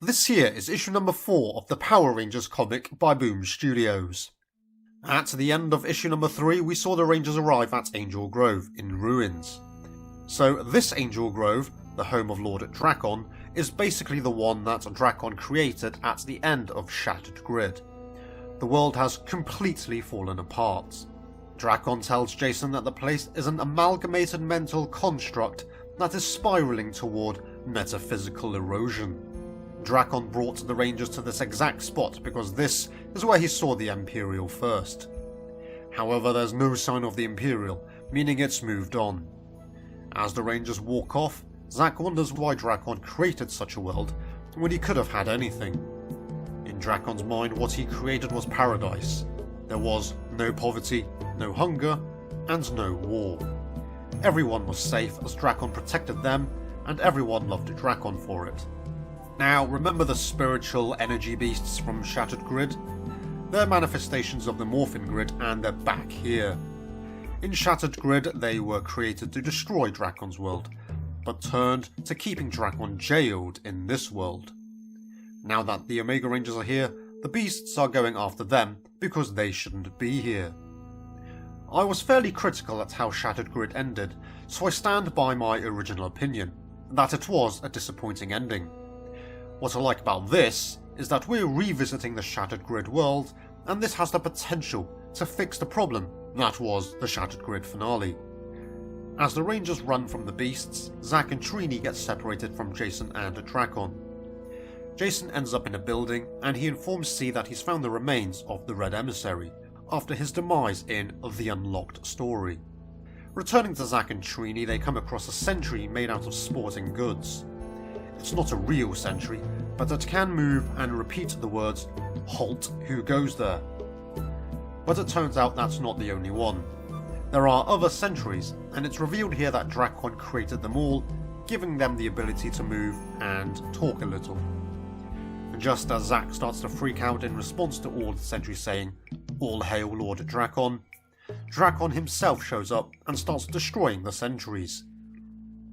This here is issue number 4 of the Power Rangers comic by Boom Studios. At the end of issue number 3, we saw the Rangers arrive at Angel Grove in ruins. So this Angel Grove, the home of Lord Drakkon, is basically the one that Drakkon created at the end of Shattered Grid. The world has completely fallen apart. Drakkon tells Jason that the place is an amalgamated mental construct that is spiralling toward metaphysical erosion. Drakkon brought the Rangers to this exact spot because this is where he saw the Imperial first. However, there's no sign of the Imperial, meaning it's moved on. As the Rangers walk off, Zack wonders why Drakkon created such a world when he could have had anything. In Drakkon's mind, what he created was paradise. There was no poverty, no hunger, and no war. Everyone was safe as Drakkon protected them, and everyone loved Drakkon for it. Now, remember the spiritual energy beasts from Shattered Grid? They're manifestations of the Morphin grid, and they're back here. In Shattered Grid, they were created to destroy Drakkon's world, but turned to keeping Drakkon jailed in this world. Now that the Omega Rangers are here, the beasts are going after them because they shouldn't be here. I was fairly critical at how Shattered Grid ended, so I stand by my original opinion, that it was a disappointing ending. What I like about this is that we're revisiting the Shattered Grid world, and this has the potential to fix the problem that was the Shattered Grid finale. As the Rangers run from the beasts, Zack and Trini get separated from Jason and Drakkon. Jason ends up in a building, and he informs C that he's found the remains of the Red Emissary, after his demise in The Unlocked Story. Returning to Zack and Trini, they come across a sentry made out of sporting goods. It's not a real sentry, but it can move and repeat the words, "Halt, who goes there?" But it turns out that's not the only one. There are other sentries, and it's revealed here that Drakkon created them all, giving them the ability to move and talk a little. And just as Zack starts to freak out in response to all the sentries saying, "All hail Lord Drakkon," Drakkon himself shows up and starts destroying the sentries.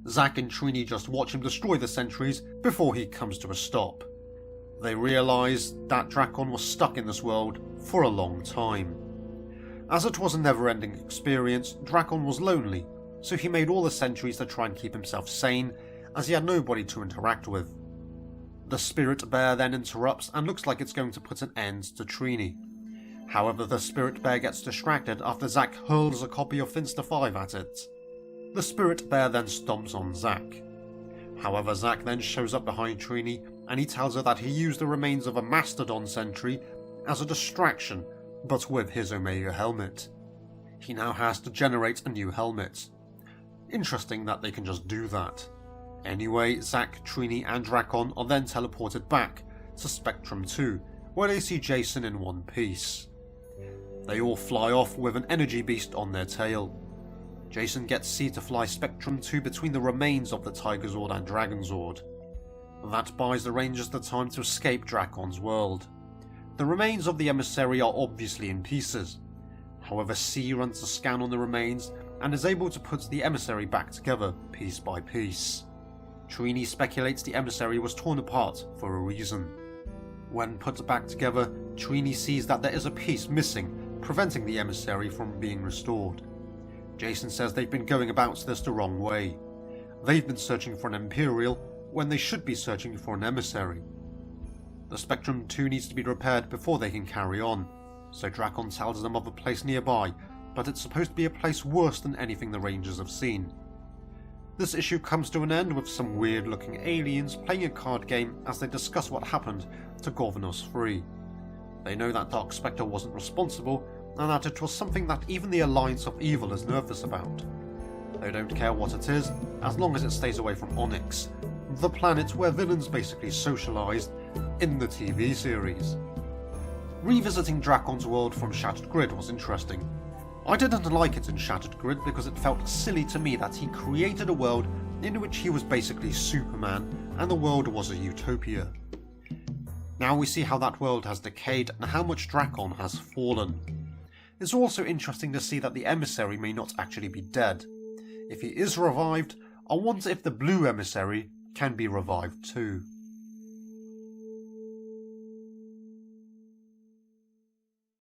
Zack and Trini just watch him destroy the sentries before he comes to a stop. They realise that Drakkon was stuck in this world for a long time. As it was a never-ending experience, Drakkon was lonely, so he made all the sentries to try and keep himself sane, as he had nobody to interact with. The Spirit Bear then interrupts and looks like it's going to put an end to Trini. However, the Spirit Bear gets distracted after Zack hurls a copy of Finster 5 at it. The Spirit Bear then stomps on Zack. However, Zack then shows up behind Trini and he tells her that he used the remains of a Mastodon sentry as a distraction, but with his Omega helmet. He now has to generate a new helmet. Interesting that they can just do that. Anyway, Zack, Trini and Drakkon are then teleported back to Spectrum 2, where they see Jason in one piece. They all fly off with an energy beast on their tail. Jason gets C to fly Spectrum 2 between the remains of the Tiger Zord and Dragon Zord. That buys the Rangers the time to escape Drakkon's world. The remains of the emissary are obviously in pieces. However, C runs a scan on the remains and is able to put the emissary back together piece by piece. Trini speculates the emissary was torn apart for a reason. When put back together, Trini sees that there is a piece missing, preventing the emissary from being restored. Jason says they've been going about this the wrong way. They've been searching for an Imperial when they should be searching for an emissary. The Spectrum 2 needs to be repaired before they can carry on, so Drakkon tells them of a place nearby, but it's supposed to be a place worse than anything the Rangers have seen. This issue comes to an end with some weird looking aliens playing a card game as they discuss what happened to Governors 3. They know that Dark Spectre wasn't responsible, and that it was something that even the Alliance of Evil is nervous about. They don't care what it is, as long as it stays away from Onyx, the planet where villains basically socialised in the TV series. Revisiting Drakkon's world from Shattered Grid was interesting. I didn't like it in Shattered Grid because it felt silly to me that he created a world in which he was basically Superman and the world was a utopia. Now we see how that world has decayed and how much Drakkon has fallen. It's also interesting to see that the emissary may not actually be dead. If he is revived, I wonder if the blue emissary can be revived too.